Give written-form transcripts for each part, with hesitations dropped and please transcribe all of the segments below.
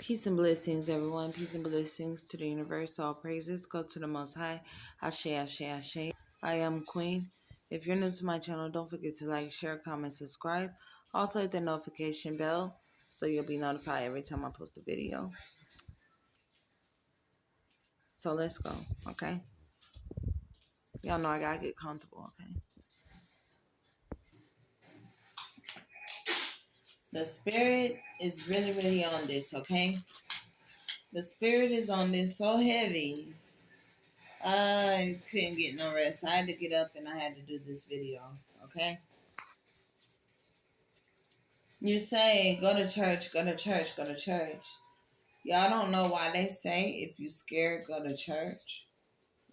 Peace and blessings, everyone. Peace and blessings to the universe. All praises go to the Most High. Ashe, Ashe, Ashe. I am Queen. If you're new to my channel, don't forget to like, share, comment, subscribe. Also hit the notification bell so you'll be notified every time I post a video. So let's go, okay? Y'all know I gotta get comfortable, okay? The spirit is really on this, okay? The spirit is on this so heavy. I couldn't get no rest. I had to get up and I had to do this video, okay? You say, go to church, go to church, go to church. Y'all don't know why they say if you scared, go to church.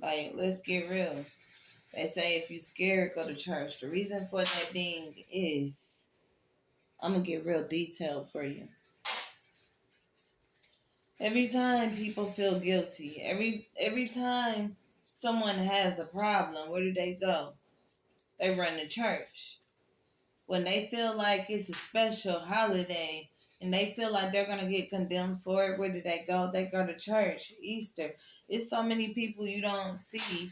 Like, let's get real. They say if you scared, go to church. The reason for that thing is, I'm going to get real detailed for you. Every time people feel guilty, every time someone has a problem, where do they go? They run to church. When they feel like it's a special holiday and they feel like they're going to get condemned for it, where do they go? They go to church. Easter. It's so many people you don't see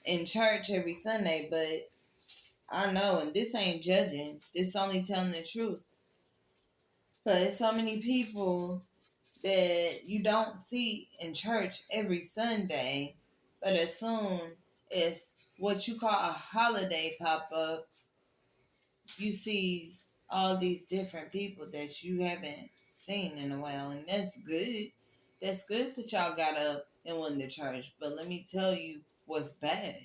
in church every Sunday, but I know, and this ain't judging. This only telling the truth. But it's so many people that you don't see in church every Sunday, but as soon as what you call a holiday pop up, you see all these different people that you haven't seen in a while, and that's good. That's good that y'all got up and went to church. But let me tell you what's bad.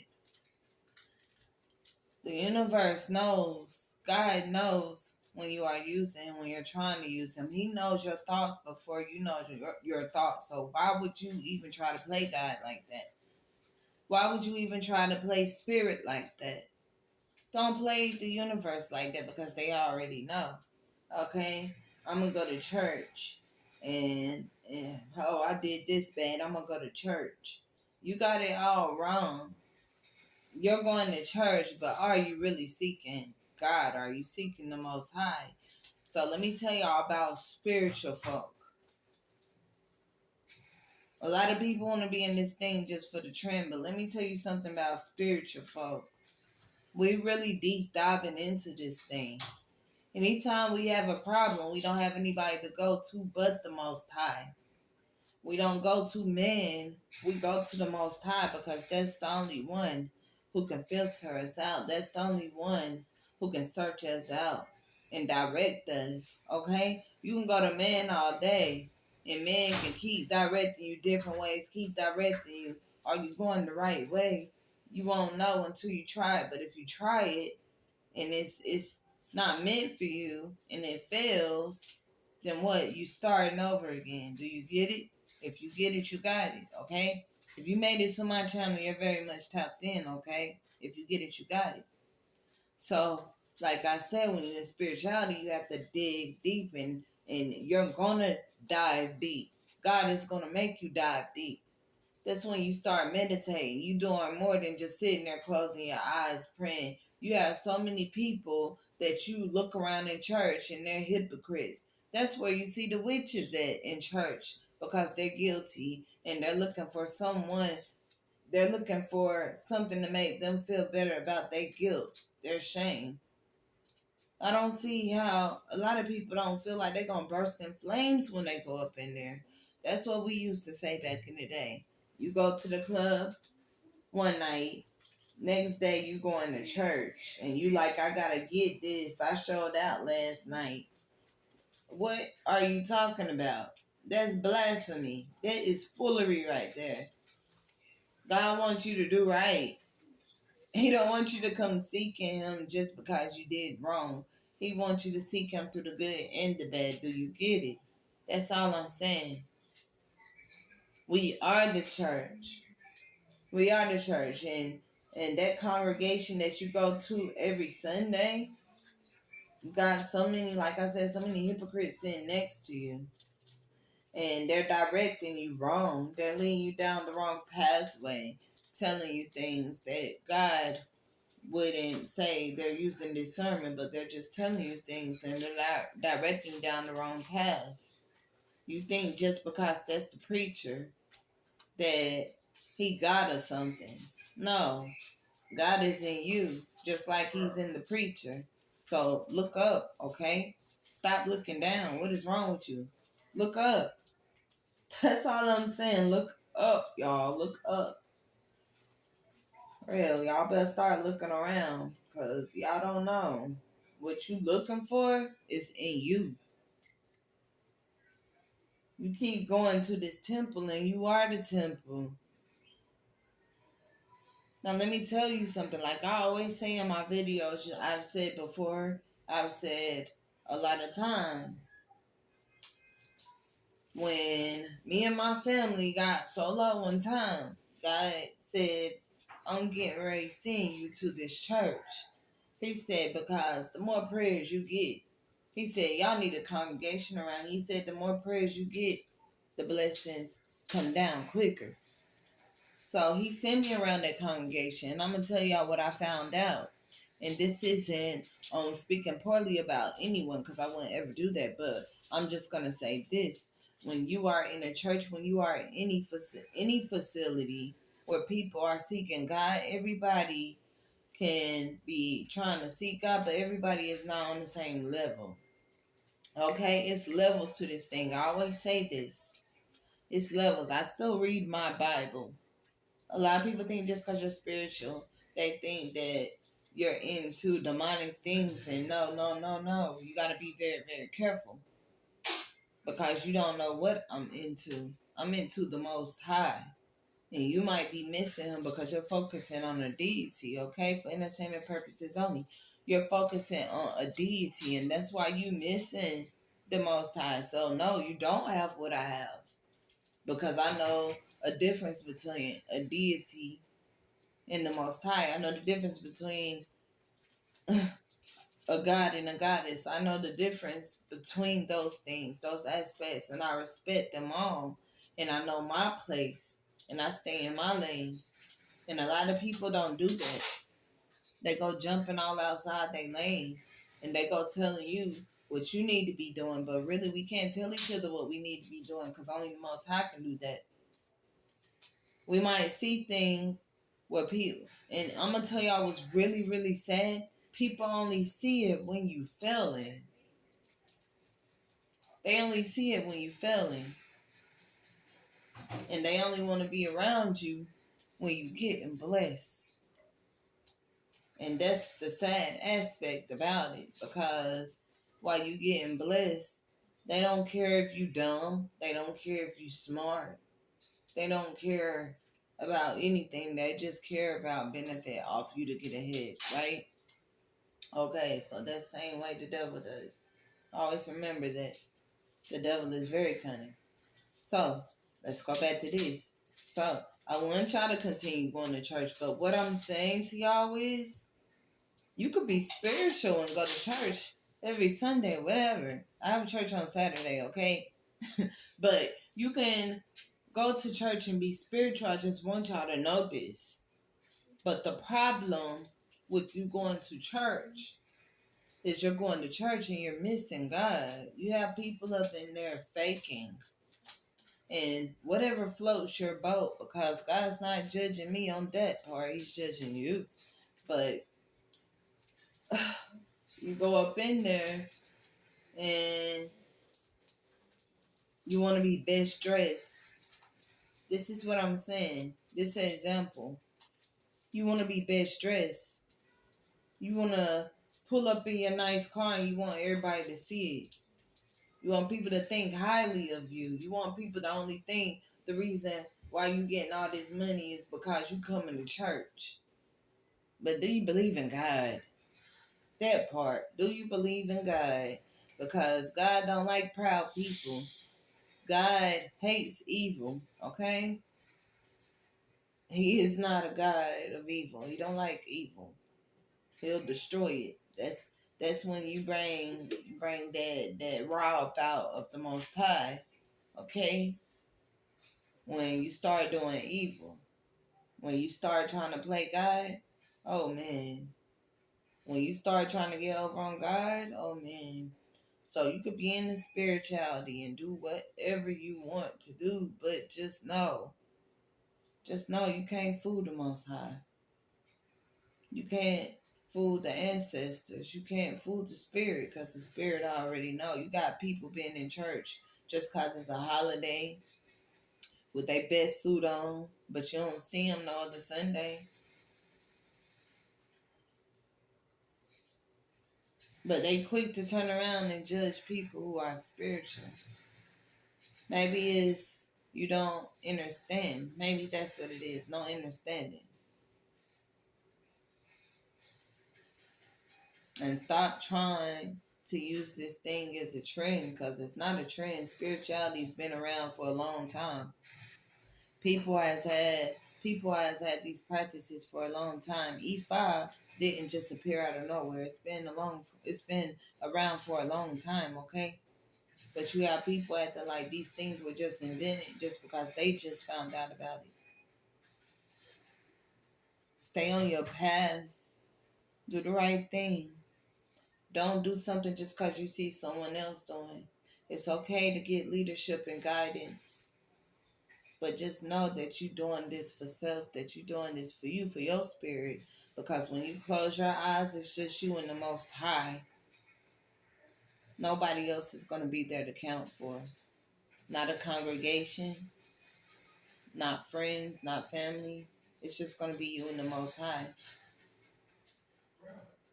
The universe knows, God knows when you are using, when you're trying to use him. He knows your thoughts before you know your thoughts. So why would you even try to play God like that? Why would you even try to play spirit like that? Don't play the universe like that because they already know. Okay? I'm going to go to church and oh, I did this bad. I'm going to go to church. You got it all wrong. You're going to church, but are you really seeking God? Are you seeking the Most High? So let me tell y'all about spiritual folk. A lot of people want to be in this thing just for the trend, but let me tell you something about spiritual folk. We really deep diving into this thing. Anytime we have a problem, we don't have anybody to go to but the Most High. We don't go to men, we go to the Most High because that's the only one who can filter us out. That's the only one who can search us out and direct us, okay? You can go to man all day, and man can keep directing you different ways, keep directing you. Are you going the right way? You won't know until you try it, but if you try it and it's not meant for you and it fails, then what? You starting over again. Do you get it? If you get it, you got it, okay? If you made it to my channel, you're very much tapped in, okay? If you get it, you got it. So, like I said, when you're in spirituality, you have to dig deep and you're going to dive deep. God is going to make you dive deep. That's when you start meditating. You doing more than just sitting there closing your eyes praying. You have so many people that you look around in church and they're hypocrites. That's where you see the witches at in church because they're guilty and they're looking for someone. They're looking for something to make them feel better about their guilt, their shame. I don't see how a lot of people don't feel like they're going to burst in flames when they go up in there. That's what we used to say back in the day. You go to the club one night, next day you going to church, and you like, I got to get this. I showed out last night. What are you talking about? That's blasphemy. That is foolery right there. God wants you to do right. He don't want you to come seeking him just because you did wrong. He wants you to seek him through the good and the bad. Do you get it? That's all I'm saying. We are the church. We are the church. And that congregation that you go to every Sunday, you got so many, like I said, so many hypocrites sitting next to you. And they're directing you wrong. They're leading you down the wrong pathway, telling you things that God wouldn't say. They're using discernment, but they're just telling you things and they're not directing you down the wrong path. You think just because that's the preacher that he got or something. No, God is in you, just like he's in the preacher. So look up, okay? Stop looking down. What is wrong with you? Look up. That's all I'm saying. Look up, y'all. Look up. Real, y'all better start looking around, because y'all don't know. What you looking for is in you. You keep going to this temple and you are the temple. Now let me tell you something. Like I always say in my videos, I've said before, I've said a lot of times, when me and my family got so low one time, God said, I'm getting ready to send you to this church. He said, because the more prayers you get, he said, y'all need a congregation around. He said, the more prayers you get, the blessings come down quicker. So he sent me around that congregation. And I'm going to tell y'all what I found out. And this isn't speaking poorly about anyone, because I wouldn't ever do that. But I'm just going to say this. When you are in a church, when you are in any facility where people are seeking God, everybody can be trying to seek God, but everybody is not on the same level. Okay? It's levels to this thing. I always say this. It's levels. I still read my Bible. A lot of people think just because you're spiritual, they think that you're into demonic things. And no, no, no, no. You got to be very, very careful, because you don't know what I'm into. I'm into the Most High. And you might be missing him because you're focusing on a deity, okay? For entertainment purposes only. You're focusing on a deity, and that's why you missing the Most High. So, no, you don't have what I have. Because I know a difference between a deity and the Most High. I know the difference between a god and a goddess. I know the difference between those things, those aspects, and I respect them all. And I know my place, and I stay in my lane. And a lot of people don't do that. They go jumping all outside their lane, and they go telling you what you need to be doing. But really, we can't tell each other what we need to be doing, because only the Most High can do that. We might see things where people, and I'm going to tell y'all what's really, really sad. People only see it when you failing. They only see it when you failing. And they only want to be around you when you getting blessed. And that's the sad aspect about it, because while you getting blessed, they don't care if you dumb. They don't care if you smart. They don't care about anything. They just care about benefit off you to get ahead, right? Okay, so that's the same way the devil does. Always remember that the devil is very cunning. So, let's go back to this. So, I want y'all to continue going to church, but what I'm saying to y'all is, you could be spiritual and go to church every Sunday, whatever. I have a church on Saturday, okay? But you can go to church and be spiritual. I just want y'all to know this. But the problem with you going to church is you're going to church and you're missing God. You have people up in there faking. And whatever floats your boat, because God's not judging me on that part. He's judging you. But you go up in there and you want to be best dressed. This is what I'm saying. This is an example. You want to be best dressed. You want to pull up in your nice car and you want everybody to see it. You want people to think highly of you. You want people to only think the reason why you getting all this money is because you coming to church. But do you believe in God? That part. Do you believe in God? Because God don't like proud people. God hates evil, okay? He is not a God of evil. He don't like evil. He'll destroy it. That's when you bring that rob out of the Most High, okay? When you start doing evil, when you start trying to play God, oh man. When you start trying to get over on God, oh man. So you could be in the spirituality and do whatever you want to do, but just know you can't fool the Most High. You can't fool the ancestors. You can't fool the spirit because the spirit already know. You got people being in church just because it's a holiday with their best suit on, but you don't see them no other Sunday. But they quick to turn around and judge people who are spiritual. Maybe it's you don't understand. Maybe that's what it is. No understanding. And stop trying to use this thing as a trend because it's not a trend. Spirituality's been around for a long time. People has had people has had these practices for a long time. E5 didn't just appear out of nowhere. It's been around for a long time, okay? But you have people acting like these things were just invented just because they just found out about it. Stay on your path. Do the right thing. Don't do something just because you see someone else doing. It's okay to get leadership and guidance. But just know that you're doing this for self, that you're doing this for you, for your spirit. Because when you close your eyes, it's just you and the Most High. Nobody else is going to be there to count for. Not a congregation, not friends, not family. It's just going to be you and the Most High.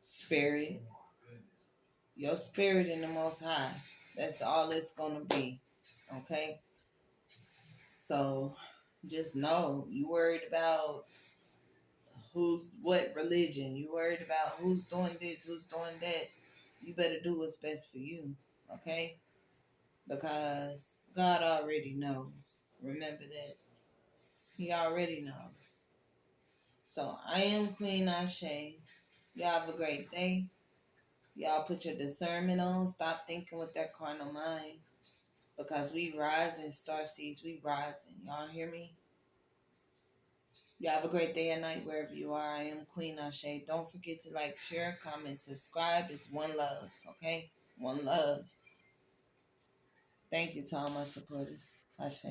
Spirit. Your spirit and the Most High. That's all it's going to be. Okay? So just know you worried about who's what religion. You worried about who's doing this, who's doing that. You better do what's best for you. Okay? Because God already knows. Remember that. He already knows. So I am Queen Ashe. Y'all have a great day. Y'all put your discernment on. Stop thinking with that carnal mind. Because we rising, star seeds, we rising. Y'all hear me? You have a great day and night wherever you are. I am Queen Ashe. Don't forget to like, share, comment, subscribe. It's one love, okay? One love. Thank you to all my supporters. Ashe.